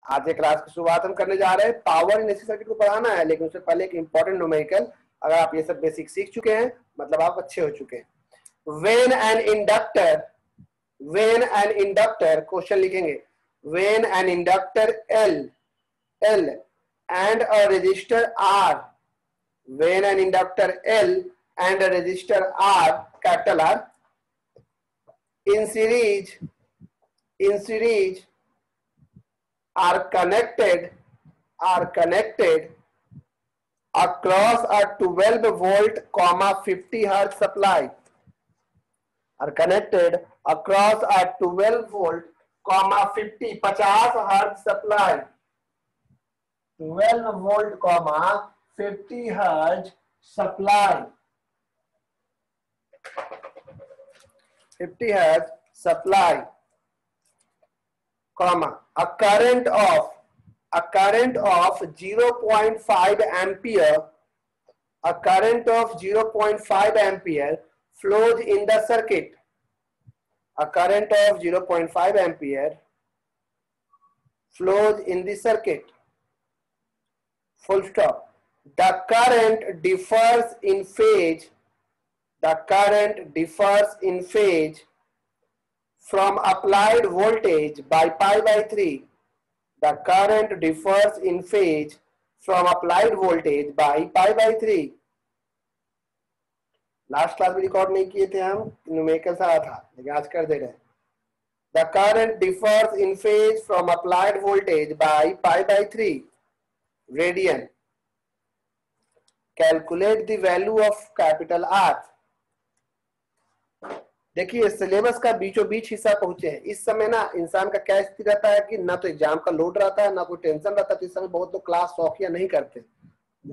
आज एक क्लास की शुरुआत हम करने जा रहे हैं। पावर इन एसी सर्किट को पढ़ाना है, लेकिन उससे पहले एक इंपॉर्टेंट न्यूमेरिकल, अगर आप ये सब बेसिक सीख चुके हैं मतलब आप अच्छे हो चुके हैं। व्हेन एन इंडक्टर क्वेश्चन लिखेंगे, when an inductor L and a resistor R, when an inductor L and a resistor R, capital R, in series are connected across a 12 volt, 50 hertz supply, are connected across a 12 volt, 50 hertz supply, 12 volt, 50 hertz supply, 50 hertz supply, comma, a current of 0.5 ampere, a current of 0.5 ampere flows in the circuit, a current of 0.5 ampere flows in the circuit, full stop. The current differs in phase, the current differs in phase from applied voltage by pi by 3. The current differs in phase from applied voltage by pi by 3. Last class में record नहीं किए थे हम, numerical से आया था, लेकिन आज कर दे रहे हैं। The current differs in phase from applied voltage by pi by 3 radian. Calculate the value of capital R. देखिए सिलेबस का बीचों बीच हिस्सा पहुंचे हैं। इस समय ना इंसान का क्या स्थिति रहता है कि ना तो एग्जाम का लोड रहता है, ना कोई टेंशन रहता है। तो इस समय बहुत लोग क्लास शौकिया नहीं करते,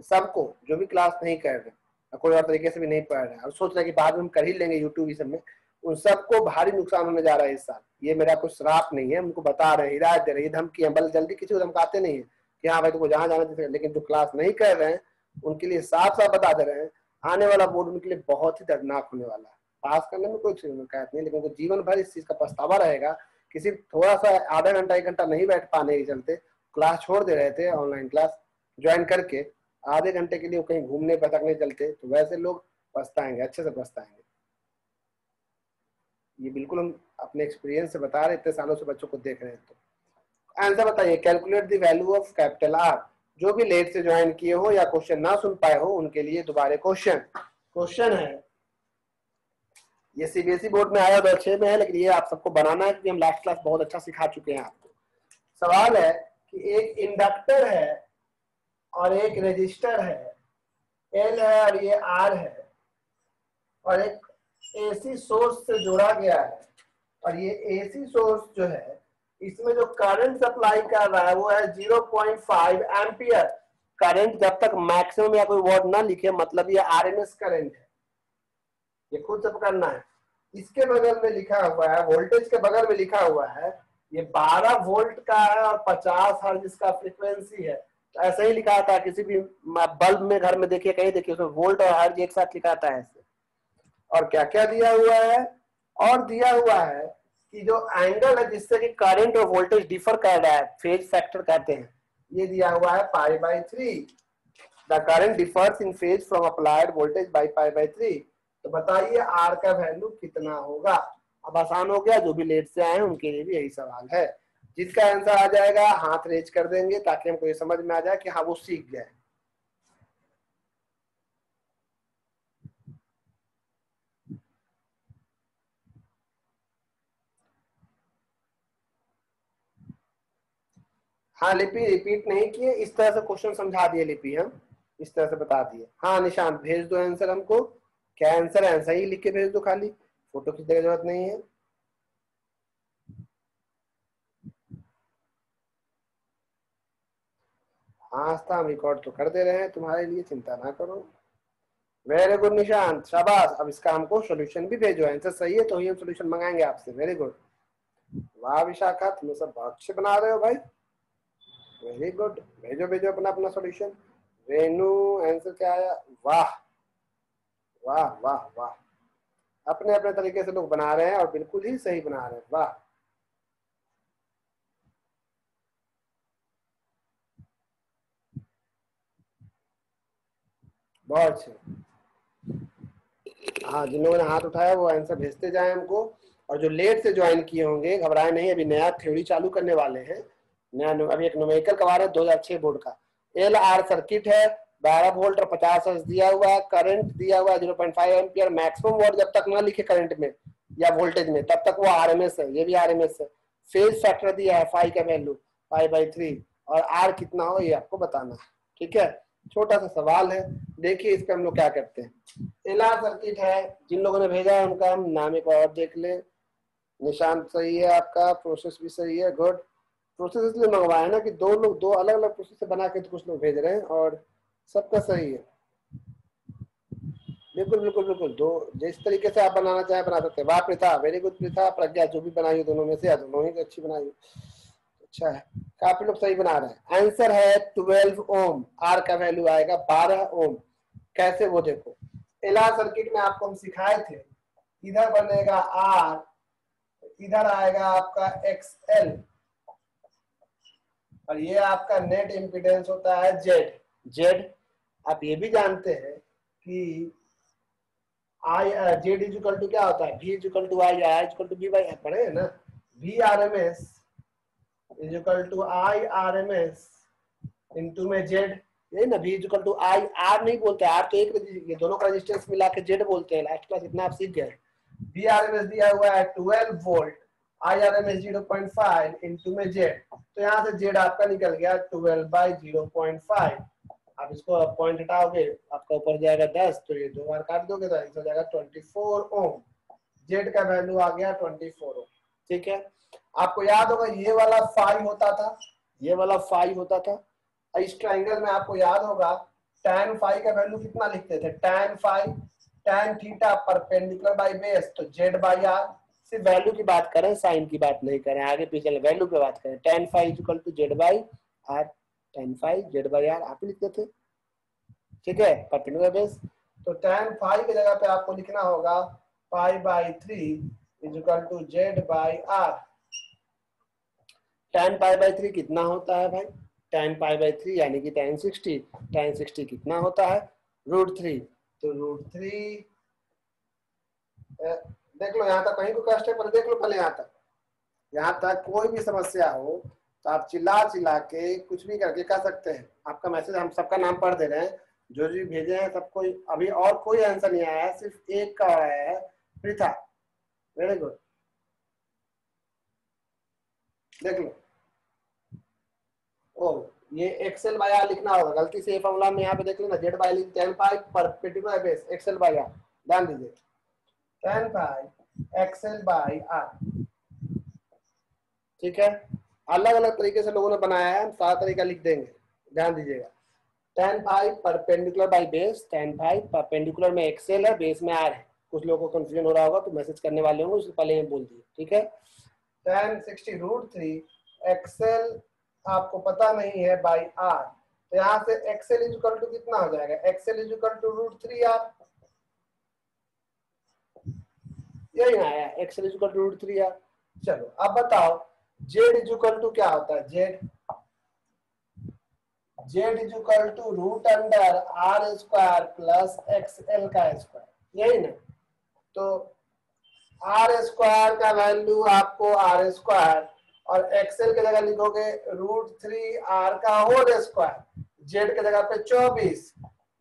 सबको जो भी क्लास नहीं कर रहे, कोई और तरीके से भी नहीं पढ़ रहे और सोच रहे कि बाद में हम कर ही लेंगे यूट्यूब इस समय, उन सबको भारी नुकसान होने जा रहा है इस साल। ये मेरा कुछ श्राप नहीं है, उनको बता रहे हैं, हिदायत दे रहे हैं, धमकी है। बल जल्दी किसी को धमकाते नहीं है कि हाँ भाई तुमको जहां जाना चाहिए, लेकिन जो क्लास नहीं कर रहे हैं उनके लिए साफ साफ बता दे रहे हैं, आने वाला बोर्ड उनके लिए बहुत ही दर्दनाक होने वाला है। पास करने में कोई शिकायत नहीं, लेकिन उनको जीवन भर इस चीज का पछतावा रहेगा। किसी थोड़ा सा आधा घंटा 1 घंटा नहीं बैठ पाने के चलते क्लास छोड़ दे रहे थे, ऑनलाइन क्लास ज्वाइन करके आधे घंटे के लिए कहीं घूमने भटकने चलते, तो वैसे लोग पछताएंगे, अच्छे से पछताएंगे। ये बिल्कुल हम अपने एक्सपीरियंस से बता रहे, इतने सालों से बच्चों को देख रहे हैं। तो आंसर बताइए, calculate the value of capital R. जो भी लेट से ज्वाइन किए हो या क्वेश्चन ना सुन पाए हो उनके लिए दोबारा क्वेश्चन है। ये सीबीएसई बोर्ड में आया 2006 में है, लेकिन ये आप सबको बनाना है क्योंकि हम लास्ट क्लास बहुत अच्छा सिखा चुके हैं आपको। सवाल है कि एक इंडक्टर है और एक रेजिस्टर है, एल है और ये आर है, और एक एसी सोर्स से जोड़ा गया है, और ये एसी सोर्स जो है इसमें जो करंट सप्लाई कर रहा है वो है 0.5 एम्पियर। करंट जब तक मैक्सिमम या कोई वर्ड ना लिखे मतलब ये आरएमएस करंट है, ये खुद से पकड़ना है। इसके बगल में लिखा हुआ है, वोल्टेज के बगल में लिखा हुआ है ये 12 वोल्ट का है और 50 हर्ट्ज इसका फ्रीक्वेंसी है। तो ऐसे ही लिखा था, किसी भी बल्ब में घर में देखिए, कहीं देखिए उसमें वोल्ट और हर्ट्ज एक साथ लिखा था ऐसे। और क्या क्या दिया हुआ है, और दिया हुआ है कि जो एंगल है जिससे कि करंट और वोल्टेज डिफर कर रहा है, फेज फैक्टर कहते हैं, ये दिया हुआ है pi by 3। The current differs in phase from applied voltage by pi by 3। तो बताइए आर का वैल्यू कितना होगा। अब आसान हो गया, जो भी लेट से आए हैं उनके लिए भी यही सवाल है। जिसका आंसर आ जाएगा हाथ रेज कर देंगे ताकि हमको ये समझ में आ जाए कि हाँ वो सीख गए। हाँ लिपि रिपीट नहीं किए, इस तरह से क्वेश्चन समझा दिए लिपि, हम इस तरह से बता दिए। हाँ निशांत भेज दो आंसर हमको, क्या आंसर है आंसर ही लिख के भेज दो, खाली फोटो खींचने की जरूरत नहीं है। हाँ आस्था हम रिकॉर्ड तो कर दे रहे हैं तुम्हारे लिए, चिंता ना करो। वेरी गुड निशांत, शाबाश। अब इसका हमको सोल्यूशन भी भेजो, आंसर सही है तो ही हम सोल्यूशन मंगाएंगे आपसे। वेरी गुड, वाह विशाखा तुम सब बहुत अच्छे बना रहे हो भाई, वेरी गुड। भेजो भेजो अपना अपना सोल्यूशन। रेनू आंसर क्या आया, वाह वाह वाह वाह, अपने अपने तरीके से लोग बना रहे हैं और बिल्कुल ही सही बना रहे हैं, वाह। बहुत अच्छे। हाँ, जिन लोगों ने हाथ उठाया वो आंसर भेजते जाएं हमको, और जो लेट से ज्वाइन किए होंगे घबराए नहीं, अभी नया थ्योरी चालू करने वाले हैं, नया अभी एक न्यूमेरिकल करवा रहे हैं 2006 बोर्ड का। LR सर्किट है, 12 वोल्ट और 50 हर्ट्ज दिया हुआ है, करंट दिया हुआ है 0.5 एम्पियर, मैक्सिमम वोल्ट जब तक ना लिखे करंट में या वोल्टेज में तब तक वो RMS है, ये भी RMS है। फेज फैक्टर दिया है फाई का वैल्यू 5/3, और आर कितना हो ये आपको बताना है, ठीक है। छोटा सा सवाल है, देखिए इस पे हम लोग क्या करते हैं। LR सर्किट है, जिन लोगों ने भेजा है उनका हम नाम एक और देख ले। निशान सही है आपका, प्रोसेस भी सही है, गुड। प्रोसेस इसलिए मंगवाया है ना कि दो अलग अलग प्रोसेस से बना के तो कुछ लोग भेज रहे हैं, और सबका सही है। बिल्कुल बिल्कुल बिल्कुल, दो जिस तरीके से आप बनाना चाहे बना सकते हैं। वाह प्रीथा, वेरी गुड प्रीथा। प्रज्ञा, जो भी बनाई हो दोनों में से, या दोनों ही अच्छी बनाई हो, अच्छा है, काफी लोग सही बना रहे हैं। आंसर है 12 ओम, आर का वैल्यू आएगा 12 ओम। कैसे वो देखो, LR सर्किट में आपको हम सिखाए थे, इधर बनेगा R, इधर आएगा आपका XL, और ये आपका नेट इम्पीडेंस होता है Z। आप ये भी जानते हैं कि Z इक्वल टू क्या होता है, V equal to I, I equal to V by, पढ़े है ना, V RMS equal to I RMS into में Z, यही ना, V equal to I, R नहीं बोलते, R तो एक, ये दोनों का रेजिस्टेंस मिला के Z बोलते हैं। लास्ट क्लास इतना आप सीख गए। V RMS दिया हुआ है 12 वोल्ट, I RMS 0.5 इंटू में Z, तो यहाँ से Z आपका निकल गया 12/0.5। आप इसको पॉइंट हटाओगे, आपका ऊपर जाएगा 10, तो ये 2 बार काट दोगे तो आंसर हो जाएगा 24 ओम। Z का वैल्यू आ गया 24 ओम, ठीक है। आपको याद होगा ये वाला फाई होता था, ये वाला फाई होता था। इस ट्रायंगल में आपको याद होगा tan फाई का वैल्यू कितना लिखते थे, tan phi tan theta perpendicular by base, तो Z बाई आर। सिर्फ वैल्यू की बात करें, साइन की बात नहीं करें, आगे पीछे वैल्यू पे बात करें। tan phi equal to Z by R, tan phi Z by R आप ही लिखते थे, ठीक है, परपेंडिकुलर बेस। तो tan फाई की जगह पे आपको लिखना होगा π/3 equal to Z by R. tan π/3 कितना होता है भाई, tan π/3 यानी कि tan 60, tan 60 कितना होता है, √3, तो √3, देख लो यहाँ तक कहीं को कष्ट है, पर देख लो पहले यहाँ तक कोई भी समस्या हो तो आप चिल्ला चिल्ला के कुछ भी करके कर सकते हैं। आपका मैसेज हम सबका नाम पढ़ दे रहे हैं, जो भी भेजे हैं सबको। अभी और कोई आंसर नहीं आया है, सिर्फ एक का आया है, प्रीथा, वेरी गुड, देख लो। ओ, ये एक्सएल बाय आर लिखना होगा, गलती से ये फॉर्मूला में यहाँ पे देख लेना, Z by tan pi perpendicular base XL by R, ध्यान दीजिए, tan pi XL by R, ठीक है। अलग अलग तरीके से लोगों ने बनाया है, हम सारा तरीका लिख देंगे, ध्यान दीजिएगा। tan pi perpendicular by base, tan pi perpendicular में एक्सएल है, बेस में आर है। कुछ लोगों को कंफ्यूजन हो रहा होगा तो मैसेज करने वाले होंगे, उससे पहले ही बोल दिए, ठीक है। tan 60 √3 एक्सएल आपको पता नहीं है बाई आर, तो यहाँ से एक्सएल इक्वल टू कितना हो जाएगा, एक्सएल इक्वल टू √3 आर, यही आया, एक्सएल इक्वल टू √3 आर। चलो अब बताओ जेड इक्वल टू क्या होता है, Z equal to √r² plus XL का स्क्वायर, यही ना। तो R² का वैल्यू आपको R² और XL की जगह लिखोगे √3r का होल स्क्वायर, जेड की जगह पे 24,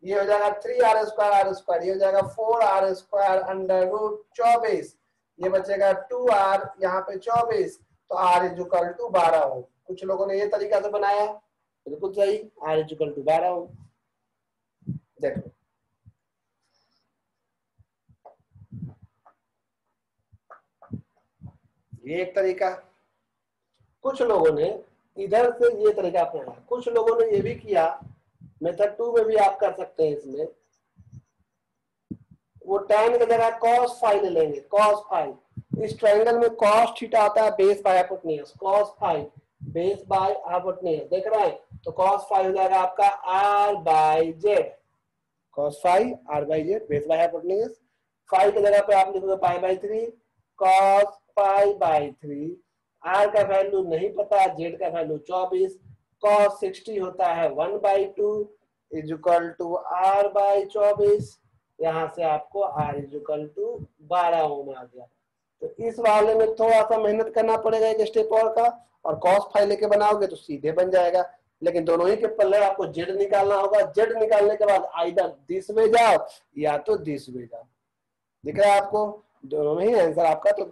ये हो जाएगा 3r², ये हो जाएगा 4r² अंडर √24, ये बचेगा 2r, यहाँ पे 24, तो r इक्वल टू 12 हो। कुछ लोगों ने ये तरीका से बनाया, बिल्कुल सही, r इक्वल टू 12 हो। देखो ये एक तरीका, कुछ लोगों ने इधर से ये तरीका अपनाया, कुछ लोगों ने ये भी किया, मेथड 2 में भी आप कर सकते हैं। इसमें वो tan की जगह cos फाई ले लेंगे, cos फाई। इस ट्रायंगल में cos थीटा आता है base by hypotenuse, cos phi base by hypotenuse, देख रहे हैं, तो cos फाई हो जाएगा आपका r/z, cos phi r/z base by hypotenuse. Phi की जगह पे आप लिखोगे π/3 cos π/3, r का वैल्यू नहीं पता, z का वैल्यू 24, cos 60 होता है 1/2 is equal to R by 24, यहाँ से आपको R is equal to 12 ohm आ गया। तो इस वाले में थोड़ा सा मेहनत करना पड़ेगा एक स्टेप और का, और कॉस फाइल लेके बनाओगे तो सीधे बन जाएगा। लेकिन दोनों ही के पल्ले आपको जेड निकालना होगा। जेड निकालने के बाद आइदर दिस वे जाओ या तो दिस वे जाओ। दिख रहा है आपको? दोनों में ही आंसर आपका, तो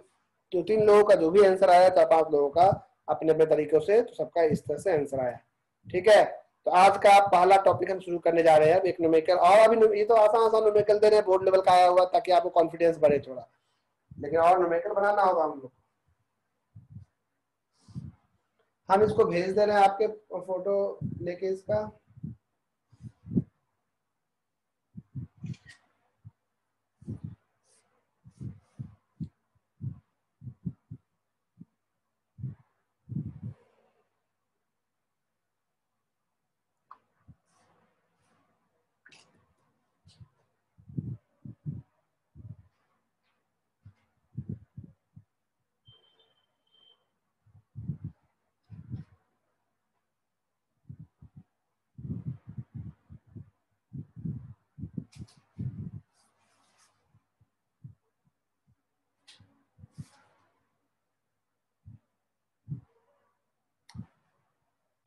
2-3 लोगों का जो भी आंसर आया, 4-5 लोगों का अपने अपने तरीकों से, तो सबका इस तरह से आंसर आया। ठीक है, तो आज का पहला टॉपिक हम शुरू करने जा रहे हैं एक न्यूमेरिकल। और अभी ये तो आसान आसान न्यूमेरिकल दे रहे हैं, बोर्ड लेवल का आया हुआ, ताकि आपको कॉन्फिडेंस बढ़े थोड़ा, लेकिन और न्यूमेरिकल बनाना होगा हम लोग। हम इसको भेज दे रहे हैं आपके फोटो लेके इसका।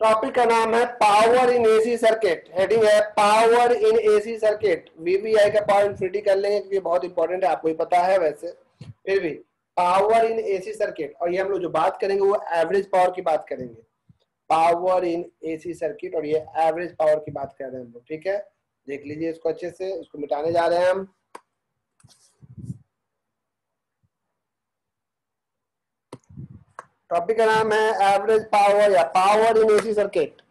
टॉपिक का नाम है power in AC circuit. Heading है power in AC circuit. VVI का पावर इन्फिनिटी कर लेंगे क्योंकि बहुत इंपॉर्टेंट है, आपको ही पता है वैसे, फिर भी पावर इन एसी सर्किट। और ये हम लोग जो बात करेंगे वो एवरेज पावर की बात करेंगे। पावर इन एसी सर्किट, और ये एवरेज पावर की बात कर रहे हैं हम लोग। ठीक है, देख लीजिए इसको अच्छे से। इसको मिटाने जा रहे हैं हम। टॉपिक का नाम है एवरेज पावर या पावर इन एसी सर्किट।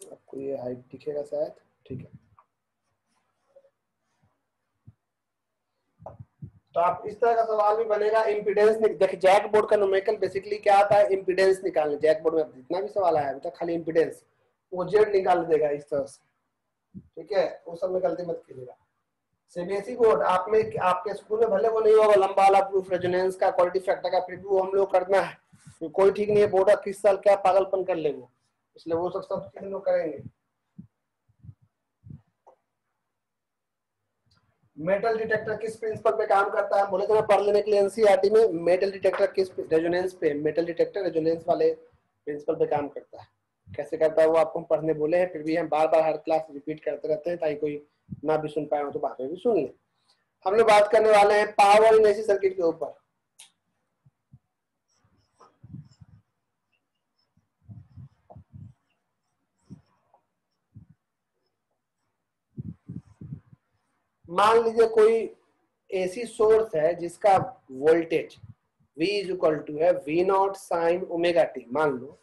आपको ये हाइट दिखेगा शायद, ठीक है। तो आप इस तरह का सवाल भी बनेगा, इम्पीडेंस। देखिए जैक बोर्ड का न्यूमेरिकल बेसिकली क्या आता है, इम्पीडेंस निकालने। जैक बोर्ड में जितना भी सवाल आया अभी तक खाली इम्पीडेंस, वो जेड निकाल देगा इस तरह से। ठीक है, वो सब में गलती मत कीजिएगा। सीबीएसई बोर्ड आप में, आपके स्कूल में भले वो नहीं होगा लंबा वाला प्रूफ, रेजोनेंस का, क्वालिटी फैक्टर का, फिर भी वो हम लोग करना है। तो कोई ठीक नहीं है बोर्ड का किस साल क्या पागलपन कर ले वो, इसलिए वो सब चीजें लोग करेंगे। मेटल डिटेक्टर किस प्रिंसिपल पे काम करता है, बोले थे ना पढ़ लेने के लिए एनसीईआरटी में। मेटल डिटेक्टर किस रेजोनेंस पे, मेटल डिटेक्टर रेजोनेंस वाले प्रिंसिपल पे काम करता है। कैसे करता है वो आपको हम पढ़ने बोले हैं, फिर भी हम बार बार हर क्लास रिपीट करते रहते हैं ताकि कोई ना भी सुन पाए हो तो बाद में भी सुन ले। हम लोग बात करने वाले हैं पावर इन एसी सर्किट के ऊपर। मान लीजिए कोई एसी सोर्स है जिसका voltage V is equal to है V0 साइन ओमेगा टी। मान लो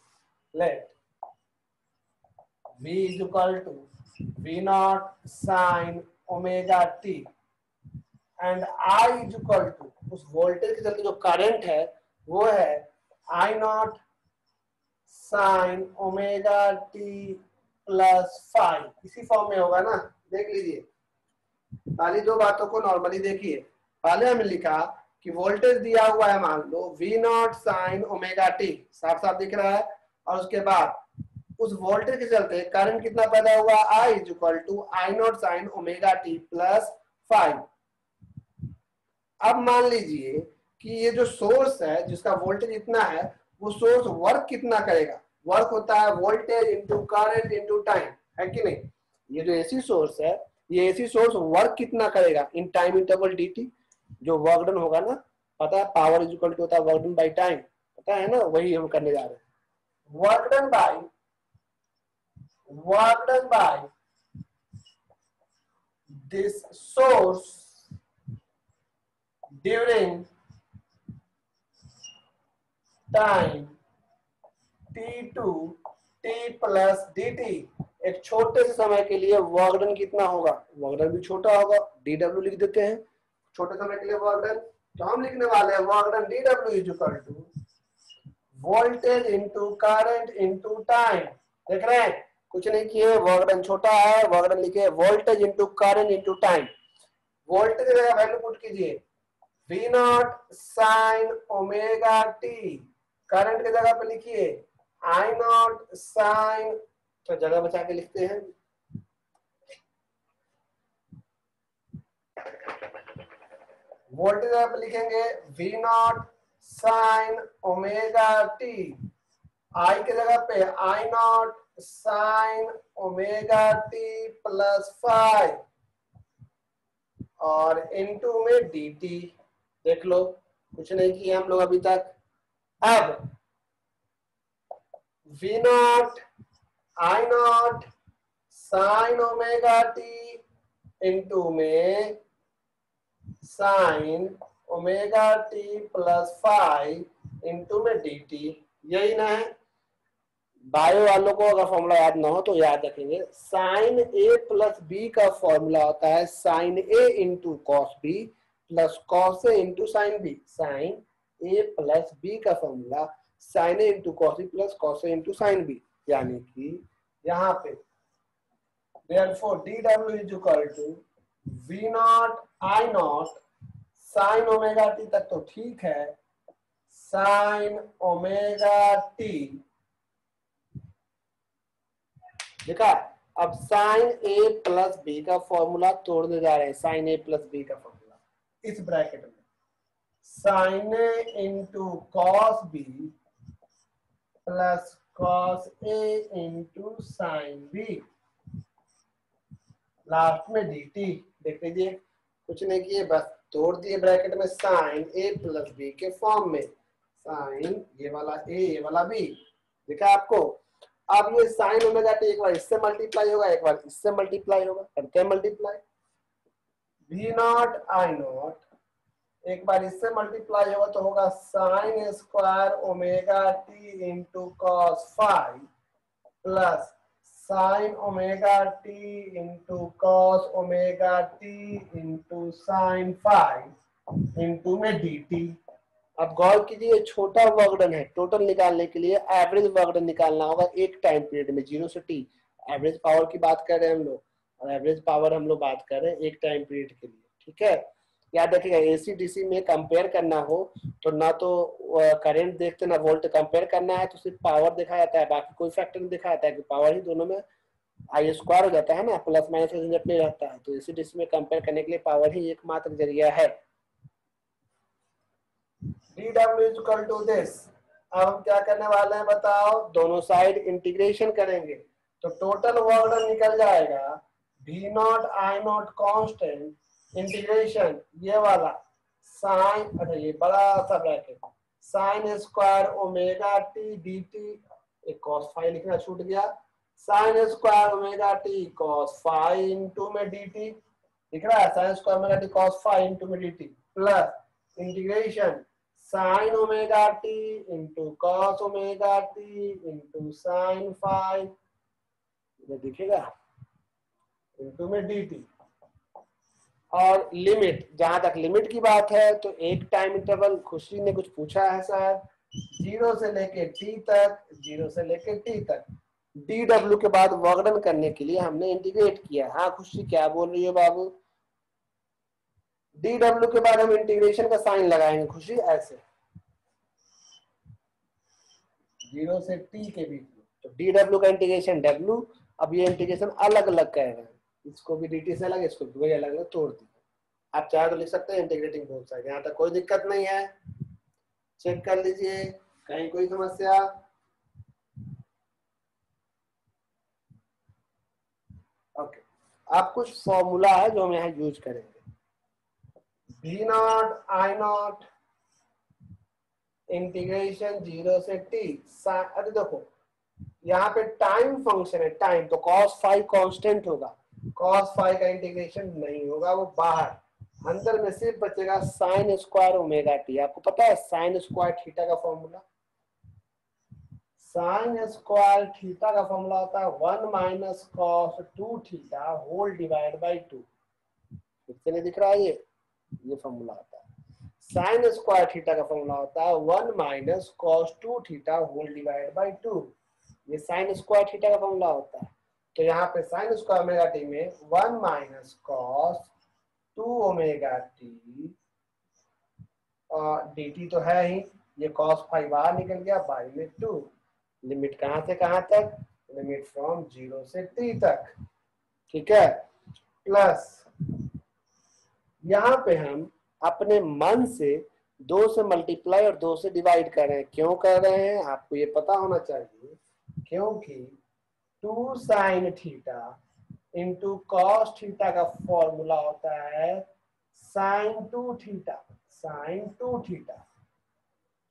let V is equal to V0 sine omega t and I is equal to, उस वोल्टेज के चलते जो करंट है वो है I0 sine omega T plus 5। इसी फॉर्म में होगा ना, देख लीजिए। पहली दो बातों को नॉर्मली देखिए। पहले हमने लिखा कि वोल्टेज दिया हुआ है मान लो V0 साइन ओमेगा टी, साफ साफ दिख रहा है। और उसके बाद उस वोल्टेज के चलते करंट कितना पैदा हुआ, I is equal to I0 sine omega T plus 5। अब मान लीजिए कि ये जो सोर्स है जिसका वोल्टेज इतना है, वो सोर्स वर्क कितना करेगा। वर्क होता है voltage into current into time, है कि नहीं। ये जो एसी सोर्स है, ये एसी सोर्स वर्क कितना करेगा इन टाइम इंटरवल dt। जो वर्क डन होगा ना, पता है पावर इज इक्वल टू होता है वर्क डन बाई टाइम, पता है ना, वही हम करने जा रहे हैं। Work done by this source during time t2 t plus dt। एक छोटे से समय के लिए वर्क डन कितना होगा, वर्क डन भी छोटा होगा, dw लिख देते हैं छोटे समय के लिए वर्क डन। तो हम लिखने वाले हैं work done dw is equal to voltage into current into time. देख रहे हैं, कुछ नहीं किए, वर्क डन छोटा है, वर्क डन लिखे voltage into current into time. Voltage की जगह वैल्यू पुट कीजिए V not sine omega T, current की जगह पे लिखिए आई नॉट साइन, तो जगह बचा के लिखते हैं, वोल्टेज जगह पे लिखेंगे V not sine omega t, I की जगह पे I nought sine omega T plus 5 और इनटू में डी टी। देख लो कुछ नहीं किया हम लोग अभी तक। अब V not I nought sine omega t into में sine omega T plus 5 into में डी टी, यही ना है। बायो वालों को अगर फॉर्मूला याद ना हो तो याद रखेंगे, साइन ए प्लस बी का फॉर्मूला होता है sine A into cos B plus cos A into sine B. Sine A plus B का formula sine A into cos B plus cos A into sine B, यानी कि यहाँ पे therefore dw is equal to v not I nought sine omega t तक तो ठीक है, sine omega t देखा। अब साइन ए प्लस बी का फॉर्मूला तोड़ने जा रहे हैं, साइन ए प्लस बी का फॉर्मूला इस ब्रैकेट में sine A into cos B plus cos A into sine B, last में डी टी। देख लीजिए कुछ नहीं किए, बस तोड़ दिए ब्रैकेट में साइन ए प्लस बी के फॉर्म में, साइन ये वाला ए ये वाला बी, देखा आपको। अब ये साइन ओमेगा टी एक बार इससे मल्टीप्लाई होगा एक बार इससे मल्टीप्लाई होगा, करते हैं multiply, V not I naught एक बार इससे मल्टीप्लाई होगा तो होगा sine square omega T into cos 5 plus sine omega T into cos omega T into sine 5 into में डी टी। अब गौर कीजिए छोटा वर्कडन है, टोटल निकालने के लिए एवरेज वर्कडन निकालना होगा एक टाइम पीरियड में 0 से टी। एवरेज पावर की बात कर रहे हैं हम लोग और एवरेज पावर हम लोग बात कर रहे हैं एक टाइम पीरियड के लिए, ठीक है। याद रखिएगा एसी डीसी में कंपेयर करना हो तो ना तो करंट देखते ना वोल्ट, कंपेयर करना है तो सिर्फ पावर देखा जाता है, बाकी कोई फैक्टर नहीं देखा जाता है कि पावर ही दोनों में आई स्क्वायर हो जाता है ना, प्लस माइनस का झंझट नहीं रहता है। तो एसी डीसी में कंपेयर करने के लिए पावर ही एकमात्र जरिया है। dw is equal to this। अब हम क्या करने वाले हैं बताओ, दोनों साइड इंटीग्रेशन करेंगे तो टोटल वर्क निकल जाएगा v not I nought constant integration ये वाला साइन, अच्छा ये बड़ा सा bracket sine square omega T D T, एक cos फाइव लिखना छूट गया, sine square omega t cos five into में डी टी दिख रहा है, sine square omega t cos five into में D T plus integration sine omega T into cos omega T into sine 5 दिखेगा into में डी टी। और limit, जहां तक लिमिट की बात है तो एक टाइम इंटरवल खुशी ने कुछ पूछा है सर, 0 से लेके टी तक, 0 से लेके टी तक, डी डब्ल्यू के बाद वर्कडन करने के लिए हमने इंटीग्रेट किया। हाँ खुशी क्या बोल रही है बाबू, डी डब्ल्यू के बाद हम इंटीग्रेशन का साइन लगाएंगे खुशी ऐसे 0 से टी के बीच में, तो डी डब्ल्यू का इंटीग्रेशन डब्ल्यू। अब ये इंटीग्रेशन अलग अलग कर रहे हैं, इसको भी डी से अलग इसको भी अलग अलग तोड़ दिए। आप चाहे तो लिख सकते हैं इंटीग्रेटिंग बोथ साइड, यहाँ तक कोई दिक्कत नहीं है, चेक कर लीजिए कहीं कोई समस्या। ओके अब कुछ फॉर्मूला है जो हम यहाँ यूज करेंगे, v not I not integration 0 से t। अरे देखो यहाँ पे टाइम फंक्शन है टाइम, तो cos 5 कांस्टेंट होगा, cos 5 का इंटीग्रेशन नहीं होगा, वो बाहर, अंदर में सिर्फ बचेगा साइन स्क्वायर ओमेगा टी। आपको पता है साइन स्क्वायर थीटा का फॉर्मूला, साइन स्क्वायर थीटा का फॉर्मूला होता है 1 minus cos 2 theta whole divide by 2। कितने दिख रहा है ये फॉर्मूला होता है, साइन स्क्वायर थीटा का फॉर्मूला होता है 1 minus cos 2 theta whole divide by 2। ये साइन स्क्वायर थीटा का फॉर्मूला होता है। तो यहाँ पे साइन स्क्वायर ओमेगा टी में 1 माइनस कॉस 2 ओमेगा टी और डी टी तो है ही, ये कॉस फाई बाहर निकल गया, बाई में 2। लिमिट कहाँ से कहाँ तक? लिमिट फ्रॉम 0 से t तक, ठीक है। प्लस यहाँ पे हम अपने मन से 2 से मल्टीप्लाई और 2 से डिवाइड कर रहे हैं। क्यों कर रहे हैं आपको ये पता होना चाहिए, क्योंकि 2 sine theta into cos theta का फॉर्मूला होता है sine 2 theta. Sine 2 theta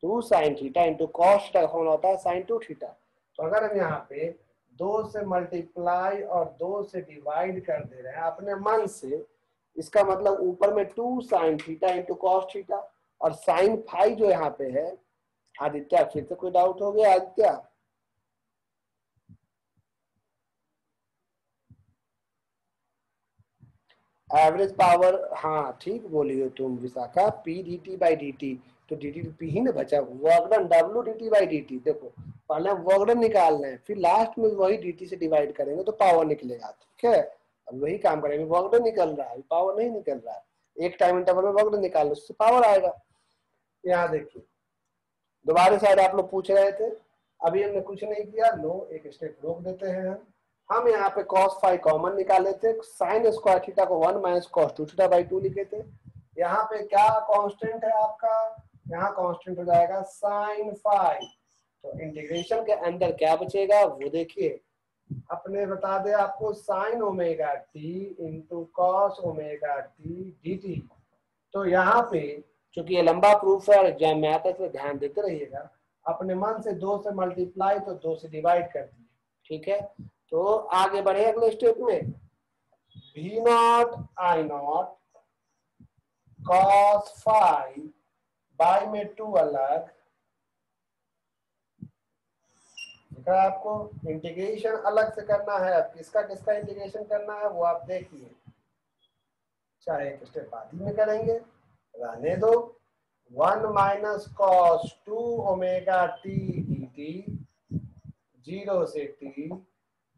2 sine theta into cos theta का फॉर्मूला होता है साइन 2 थीटा। तो अगर हम यहाँ पे 2 से मल्टीप्लाई और 2 से डिवाइड कर दे रहे हैं अपने मन से, इसका मतलब ऊपर में 2 sine theta into cos theta और साइन फाई जो यहाँ पे है। आदित्य फिर से कोई डाउट हो गया आदित्य? एवरेज पावर, हाँ ठीक बोली हो तुम Vishakha, P D T by D T, तो डी टी पी ही ना बचा, work done W D T by D T. देखो पहले हम वर्कडन निकाल रहे हैं, फिर लास्ट में वही डी टी से डिवाइड करेंगे तो पावर निकलेगा, ठीक है। अब वही काम करेंगे, वर्कडन निकल रहा है, पावर नहीं निकल रहा है। एक टाइम इंटरवल में वर्कडन निकाल लो, उससे पावर आएगा। यहाँ देखिए दोबारा साइड आप लोग पूछ रहे थे, अभी हमने कुछ नहीं किया, लो एक स्टेप रोक देते हैं। हम यहाँ पे cos फाई कॉमन निकाले थे, साइन स्क्वायर थीटा को 1 माइनस कॉस 2 थीटा बाई 2 लिखे थे। यहाँ पे क्या कांस्टेंट है आपका? यहाँ कांस्टेंट हो जाएगा साइन फाई। तो इंटीग्रेशन के अंदर क्या बचेगा वो देखिए, अपने बता दे आपको sign omega T into cos omega T D T. तो यहाँ पे चूंकि ये लंबा प्रूफ है और एग्जाम में आता है तो ध्यान देते रहिएगा। अपने मन से 2 से मल्टीप्लाई तो 2 से डिवाइड कर दिए, ठीक है। तो आगे बढ़े अगले स्टेप में, v not I naught cos phi by में 2 अलग, आपको इंटीग्रेशन अलग से करना है। अब किसका किसका इंटीग्रेशन करना है वो आप देखिए, चाहे एक स्टेप बाद ही में करेंगे, रहने दो। 1 minus cos 2 omega T D T 0 से t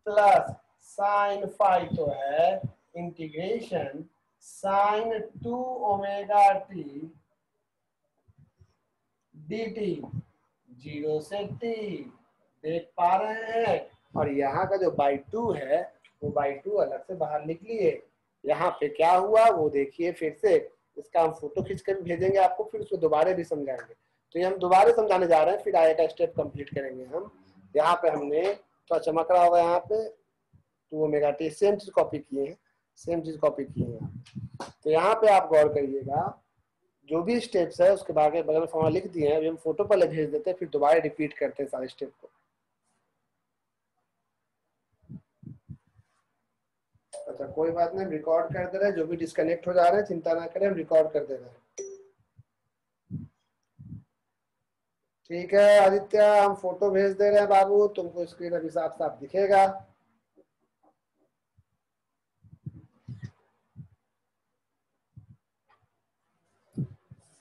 प्लस साइन फाई तो है integration sine 2 omega T D T 0 से t, देख पा रहे हैं। और यहाँ का जो बाई 2 है वो बाई 2 अलग से बाहर निकलिए। यहाँ पे क्या हुआ वो देखिए फिर से, इसका हम फोटो खींच कर भेजेंगे आपको, फिर उसको दोबारा भी समझाएंगे। तो ये हम दोबारा समझाने जा रहे हैं, फिर आगे का स्टेप कंप्लीट करेंगे हम। यहाँ पे हमने तो चमक रहा होगा, यहाँ पे 2 ओमेगा टी सेम चीज कॉपी किए हैं, सेम चीज कॉपी किए हैं। तो यहाँ पे आप गौर करिएगा, जो भी स्टेप्स है उसके बाद बगल फॉर्मूला लिख दिए हैं, अभी हम फोटो पहले भेज देते हैं फिर दोबारा रिपीट करते हैं सारे स्टेप को। अच्छा कोई बात नहीं, रिकॉर्ड कर दे रहे हैं, जो भी डिस्कनेक्ट हो जा रहे हैं चिंता ना करें, हम रिकॉर्ड कर दे रहे हैं। ठीक है आदित्य, हम फोटो भेज दे रहे हैं बाबू, तुमको स्क्रीन अभी साफ साफ दिखेगा।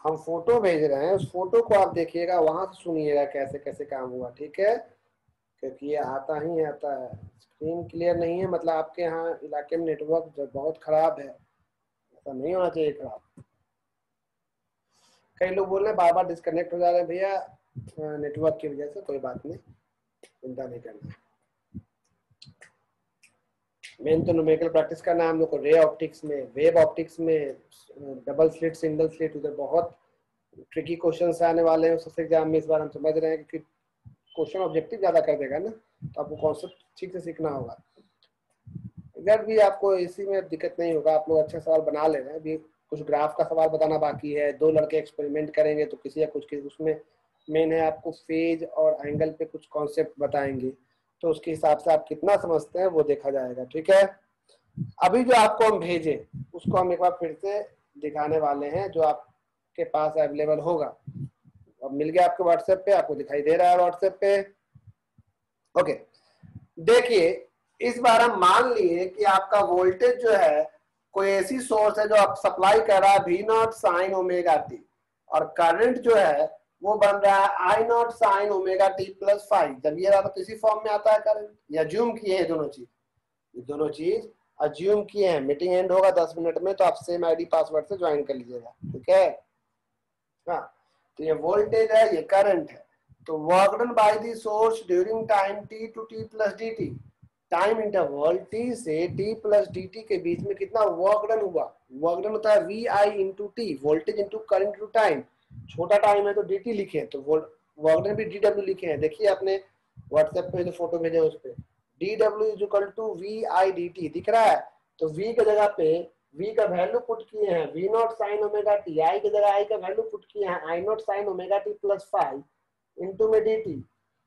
हम फोटो भेज रहे हैं, उस फोटो को आप देखिएगा, वहां से सुनिएगा कैसे कैसे काम हुआ, ठीक है। क्योंकि ये आता ही आता है, स्क्रीन क्लियर नहीं है मतलब आपके यहाँ इलाके में नेटवर्क जो बहुत खराब है, ऐसा नहीं होना चाहिए खराब। कई लोग बोल रहे हैं बार बार डिस्कनेक्ट हो जा रहे हैं भैया नेटवर्क की वजह से, कोई बात नहीं, चिंता नहीं करना। मेन तो न्यूमेरिकल प्रैक्टिस करना है हम लोग को, रे ऑप्टिक्स में, वेव ऑप्टिक्स में, डबल स्लिट सिंगल स्लिट, उधर बहुत ट्रिकी क्वेश्चन आने वाले हैं उस एग्जाम में। इस बार हम समझ रहे हैं क्योंकि क्वेश्चन ऑब्जेक्टिव ज्यादा कर देगा ना, तो आपको कॉन्सेप्ट ठीक से सीखना होगा। इधर भी आपको इसी में दिक्कत नहीं होगा, आप लोग अच्छा सवाल बना ले रहे हैं। अभी कुछ ग्राफ का सवाल बताना बाकी है, 2 लड़के एक्सपेरिमेंट करेंगे तो किसी या कुछ उसमें मेन है आपको फेज और एंगल पे कुछ कॉन्सेप्ट बताएंगे, तो उसके हिसाब से आप कितना समझते हैं वो देखा जाएगा, ठीक है। अभी जो आपको हम भेजे उसको हम एक बार फिर से दिखाने वाले हैं, जो आपके पास अवेलेबल होगा। अब मिल गया आपके व्हाट्सएप पे, आपको दिखाई दे रहा है व्हाट्सएप पे। ओके देखिए, इस बार हम मान लिए कि आपका वोल्टेज जो है कोई ऐसी सोर्स है जो आप सप्लाई कर रहा है V not sine omega t, और करंट जो है वो बन रहा है I nought sine omega T plus five. जब ये तो इसी फॉर्म में आता है करंट, या जूम किए हैं दोनों चीज, ये दोनों चीज अज्यूम किए हैं। मीटिंग एंड होगा 10 मिनट में, तो आप सेम आईडी पासवर्ड से ज्वाइन कर लीजिएगा, ठीक है। हाँ, तो ये वोल्टेज है, ये करंट है। तो work done by the source during time t to t plus dt, time interval t से t प्लस dt के बीच में कितना वर्क डन हुआ। वर्क डन होता है vi into T, voltage into current to time. छोटा टाइम है तो dt लिखे हैं, तो वर्क डन भी dw लिखे हैं। देखिए आपने व्हाट्सएप पे जो फोटो भेजे उस पे dw is equal to vi dt दिख रहा है। तो v की जगह पे v का वैल्यू पुट किए हैं v nought sine omega t, I की जगह i का वैल्यू पुट किए हैं i nought sine omega T plus 5 into में dt।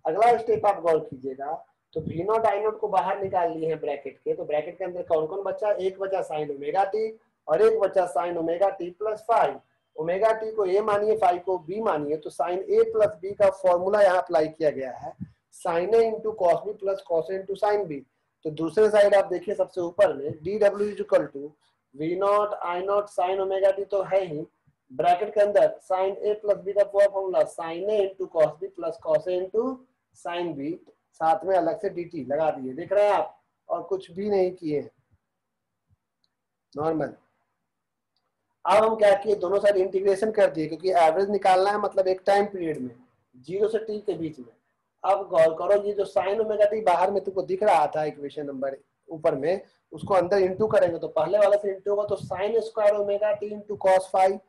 अगला स्टेप आप गौर कीजिएगा, तो वी नॉट आई नॉट को बाहर निकाल लिए हैं ब्रैकेट के, तो ब्रैकेट के अंदर कौन कौन बचा, एक बचा साइन ओमेगा टी और एक बचा sine omega T plus 5। Omega t को ए मानिए, 5 को बी मानिए, तो साइन ए प्लस बी का फॉर्मूला यहाँ अप्लाई किया गया है, sine A into cos B plus cos A into sine B. तो दूसरे साइड आप देखिए सबसे ऊपर में D W is equal to V not I nought sine omega t तो है ही, ब्रैकेट के अंदर साइन ए प्लस बी का पूरा formula sine A into cos B plus cos A into sine B, साथ में अलग से dt लगा दिए, देख रहे हैं आप, और कुछ भी नहीं किए, नॉर्मल। अब हम क्या किए, दोनों साइड इंटीग्रेशन कर दिए, क्योंकि एवरेज निकालना है, मतलब एक टाइम पीरियड में 0 से t के बीच में। अब गौर करो, ये जो साइन ओमेगा टी बाहर में तुमको दिख रहा था इक्वेशन नंबर ऊपर में, उसको अंदर इंटू करेंगे तो पहले वाले से इंटू होगा तो sine square omega T into cos 5,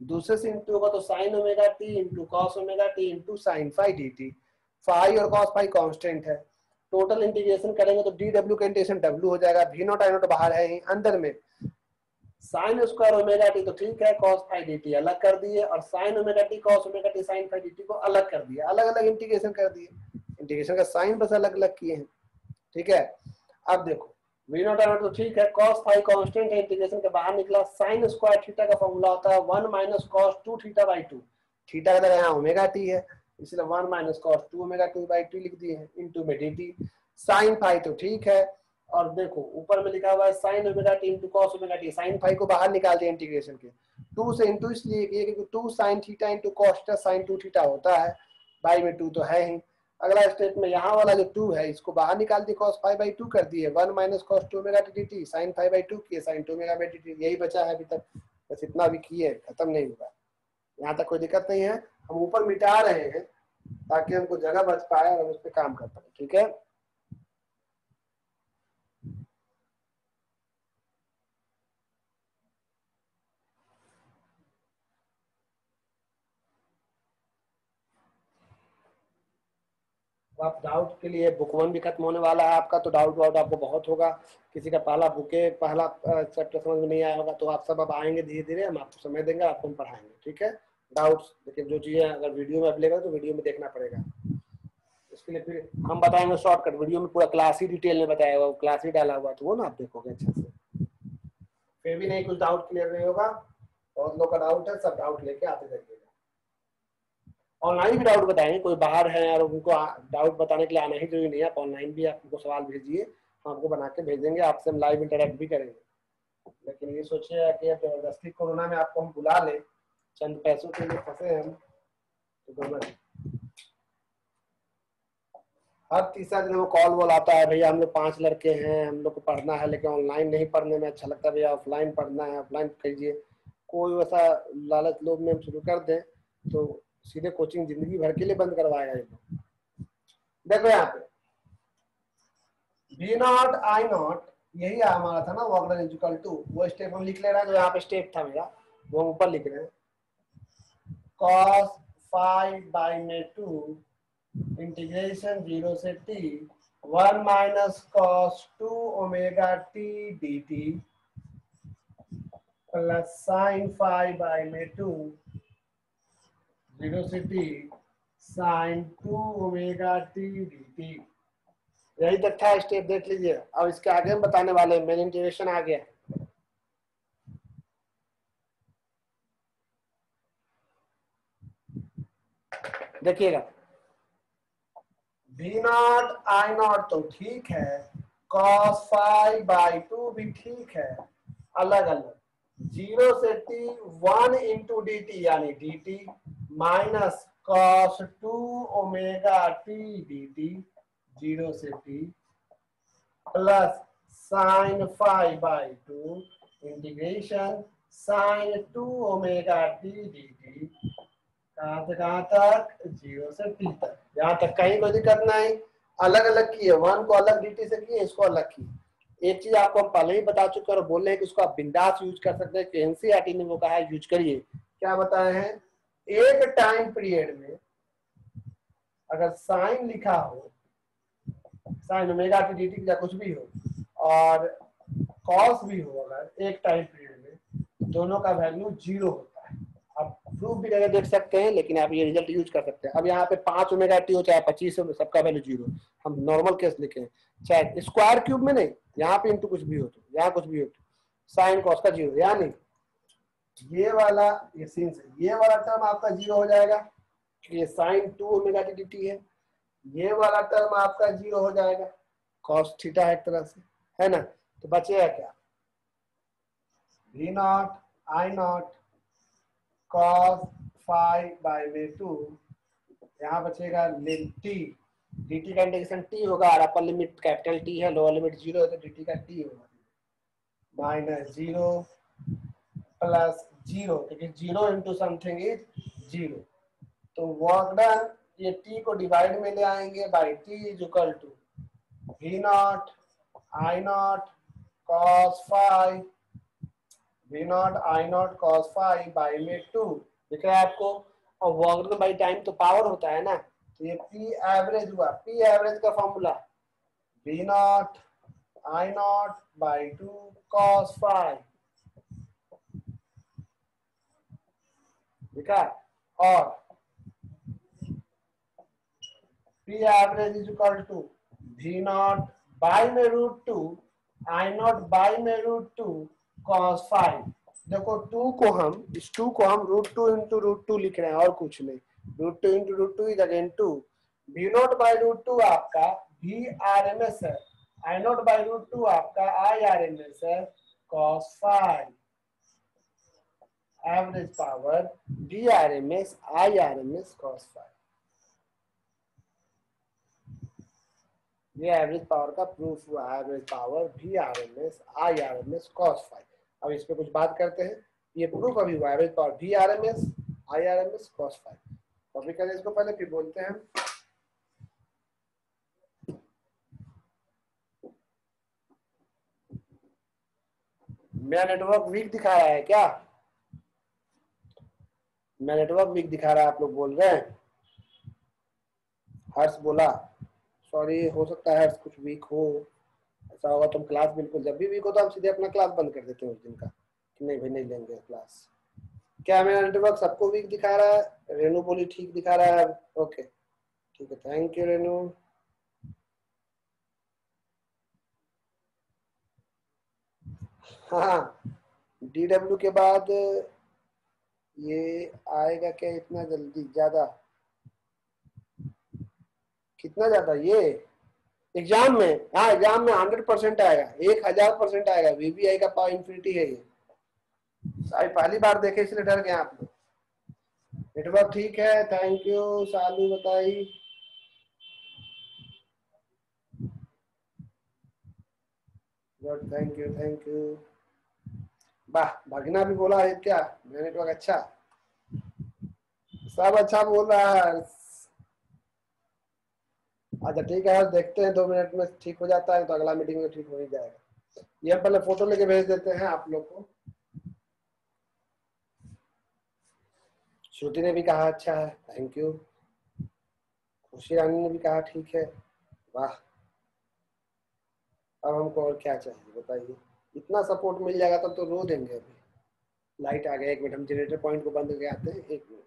दूसरे से इंटू होगा तो sine omega T into cos omega T into sine 5 dt। Phi और कॉस फाई कांस्टेंट है, टोटल इंटीग्रेशन करेंगे तो डी डब्ल्यू का इंटीग्रेशन डब्ल्यू हो जाएगा, वी नॉट आई नॉट बाहर है ही, अंदर में साइन स्क्वायर ओमेगा टी तो ठीक है, कॉस फाई dt अलग कर दिए, और sine omega T cos omega T sine phi dt को अलग कर दिया, अलग अलग इंटीग्रेशन कर दिए, इंटीग्रेशन का साइन बस अलग अलग किए हैं, ठीक है। अब देखो वी नॉट आई नॉट तो ठीक है, कॉस फाई कांस्टेंट है, इंटीग्रेशन के बाहर निकला, साइन स्क्वायर थीटा का फॉर्मूला होता है 1 minus cos 2 theta by 2, theta का यहाँ ओमेगा टी है, इसलिए 1 माइनस कॉस 2 ओमेगा 2 बाई 2 लिख दिए हैं, इंटू में dt। साइन फाई तो ठीक है, और देखो ऊपर में लिखा हुआ है sine omega T into cos omega T, sine phi को बाहर निकाल दिया इंटीग्रेशन के, 2 से इंटू इसलिए किए क्योंकि 2 sine theta into cos theta sine 2 theta होता है, बाई में 2 तो है ही। अगला स्टेप में यहाँ वाला जो 2 है इसको बाहर निकाल दिए, cos 5 बाई 2 कर दिए, 1 minus cos 2 omega T dt, sin 5 by 2 किए, sin 2 ओमेगा बाई dt, यही बचा है अभी तक, बस इतना भी किए, खत्म नहीं हुआ, यहाँ तक कोई दिक्कत नहीं है। हम ऊपर मिटा रहे हैं ताकि हमको जगह बच पाए और हम उस पर काम कर पाए, ठीक है। आप डाउट के लिए, बुक 1 भी खत्म होने वाला है आपका, तो डाउट वाउट आपको बहुत होगा, किसी का पहला चैप्टर समझ में नहीं आया होगा, तो आप सब अब आएंगे धीरे धीरे, हम आपको समय देंगे, आपको हम पढ़ाएंगे, ठीक है। डाउट्स, लेकिन जो चीज़ें अगर वीडियो में अवेलेबल है तो वीडियो में देखना पड़ेगा, इसके लिए फिर हम बताएंगे शॉर्टकट, वीडियो में पूरा क्लास ही डिटेल में बताया हुआ, क्लास ही डाला हुआ, तो वो ना आप देखोगे अच्छे से, फिर भी नहीं कुछ डाउट क्लियर नहीं होगा, बहुत लोग का डाउट है, सब डाउट लेके आते जाइएगा। ऑनलाइन भी डाउट बताएंगे, कोई बाहर है और उनको डाउट बताने के लिए आना ही जरूरी नहीं है, आप ऑनलाइन भी आपको सवाल भेजिए, हम आपको बना के भेज देंगे, आपसे हम लाइव इंटरेक्ट भी करेंगे। लेकिन ये सोचिए कि जबरदस्ती कोरोना में आपको हम बुला ले, चंद पैसों के लिए फंसे हम, तो गलत। हर तीसरा दिन हमें कॉल वॉल आता है, भैया हम लोग 5 लड़के हैं, हम लोग को पढ़ना है, लेकिन ऑनलाइन नहीं पढ़ने में अच्छा लगता, भैया ऑफलाइन पढ़ना है, ऑफलाइन कीजिए। कोई वैसा लालच लोभ में हम शुरू कर दें तो सीधे कोचिंग जिंदगी भर के लिए बंद करवाएगा ये लोग। देखो यहाँ पे वी नॉट आई नॉट, यही हमारा था ना, वर्क डन इक्वल टू, वो स्टेप हम लिख ले रहे हैं, जो यहाँ पे स्टेप था मेरा वो हम ऊपर लिख रहे हैं, cos 5 बाई में 2 इंटीग्रेशन 0 से t 1 minus cos 2 omega t dt plus sin 5 by में 2 0 से t sin 2 omega t dt। यही तक था स्टेप, देख लीजिए। अब इसके आगे हम बताने वाले हैं, मेन इंटीग्रेशन आ गया, देखिएगा, वी नॉट आई नॉट तो ठीक है, cos 5 बाई 2 भी ठीक है, अलग अलग 0 से t 1 इंटू डी टी यानी dt minus cos 2 omega t dt 0 से t plus sin phi by 2 integration sin 2 omega t dt कहाँ से कहाँ तक, 0 से t तक। यहाँ तक कहीं कोई दिक्कत नहीं। अलग अलग किए, 1 को अलग dt से किए, इसको अलग किए। एक चीज आपको हम पहले ही बता चुके हैं और बोल रहे हैं कि उसको आप बिंदास यूज कर सकते हैं, एनसीईआरटी ने वो कहा है यूज करिए। क्या बताए हैं, एक टाइम पीरियड में अगर साइन लिखा हो, sign omega T D T या कुछ भी हो और कॉस भी हो, अगर एक टाइम पीरियड में दोनों का वैल्यू 0 होता है। आप प्रूफ भी करके देख सकते हैं, लेकिन आप ये रिजल्ट यूज कर सकते हैं। अब यहाँ पे 5 ओमेगा टी हो चाहे 25 हो, सबका वैल्यू 0। हम नॉर्मल केस लिखे, चाहे स्क्वायर क्यूब में नहीं, यहाँ पे इंटू कुछ भी हो तो, यहाँ कुछ भी हो तो साइन कॉस का 0, यानी ये वाला, ये सीन से ये वाला टर्म आपका 0 हो जाएगा, ये sine 2 omega T D T है। ये वाला टर्म आपका 0 हो जाएगा, कॉस थीटा है एक तरह से, है ना। तो बचेगा क्या, v0 i0 cos phi bye में 2, यहाँ बचेगा टी, dt का इंटीग्रेशन t होगा और अपर लिमिट कैपिटल T है, लोअर लिमिट 0 है, तो dt का t होगा -0 प्लस 0, क्योंकि 0 इंटू समथिंग इज 0। तो वर्क डन, ये t को डिवाइड में ले आएंगे by t is equal to v0 i0 cos phi, v0 i0 cos phi by में 2 दिख रहा है आपको। और वर्क डन बाई टाइम तो पावर होता है ना, तो ये p एवरेज हुआ। p एवरेज का formula v0 i0 by 2 cos phi, दिखा। और p average is equal to v0 by में √2 i0 बाई में √2 cos phi। देखो 2 को हम, इस 2 को हम √2 इंटू √2 लिख रहे हैं और कुछ नहीं। √2 into √2 is again 2। v0 by √2 आपका vrms है, i0 बाई √2 आपका irms है cos phi। Average power vrms irms cos phi, ये एवरेज पावर का प्रूफ हुआ। Average power vrms irms cos phi। अब इस पे कुछ बात करते हैं, ये प्रूफ अभी हुआ, average power vrms irms cos phi। Copy करें इसको पहले, फिर बोलते हैं। मेरा नेटवर्क वीक दिखा रहा है क्या, मेरा नेटवर्क वीक दिखा रहा है, आप लोग बोल रहे हैं। हर्ष बोला सॉरी, हो सकता है हर्ष कुछ वीक हो, ऐसा होगा। तुम क्लास बिल्कुल, जब भी वीक हो तो हम सीधे अपना क्लास बंद कर देते हैं उस दिन का, कि नहीं भाई नहीं लेंगे क्लास। क्या मेरा नेटवर्क सबको वीक दिखा रहा है? रेनू बोली ठीक दिखा रहा है, ओके ठीक है, थैंक यू रेनू। हाँ, DW के बाद ये आएगा क्या इतना जल्दी, ज्यादा कितना ज्यादा, ये एग्जाम में, हाँ एग्जाम में 100% आएगा, 1000% आएगा। VBI का पावर इंफिनिटी है ये, पहली बार देखे इसलिए डर गए आप लोग। नेटवर्क ठीक है, थैंक यू सालू बताई। Good, thank you thank you. वाह, भगना भी बोला है क्या, मेरा नेटवर्क अच्छा, सब अच्छा बोल रहा है। अच्छा ठीक है, देखते हैं 2 मिनट में ठीक हो जाता है तो अगला मीटिंग में ठीक हो ही जाएगा। ये हम पहले फोटो लेके भेज देते हैं आप लोग को। श्रुति ने भी कहा अच्छा है, थैंक यू। खुशी रानी ने भी कहा ठीक है, वाह। अब हमको और क्या चाहिए बताइए, इतना सपोर्ट मिल जाएगा तब तो रो देंगे। अभी लाइट आ गया, 1 मिनट, हम जनरेटर पॉइंट को बंद करके आते हैं, 1 मिनट।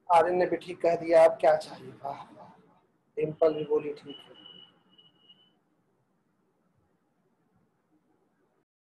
आर्यन ने भी ठीक कह दिया, अब क्या चाहिए, वाह वाह। डिम्पल भी बोली ठीक है।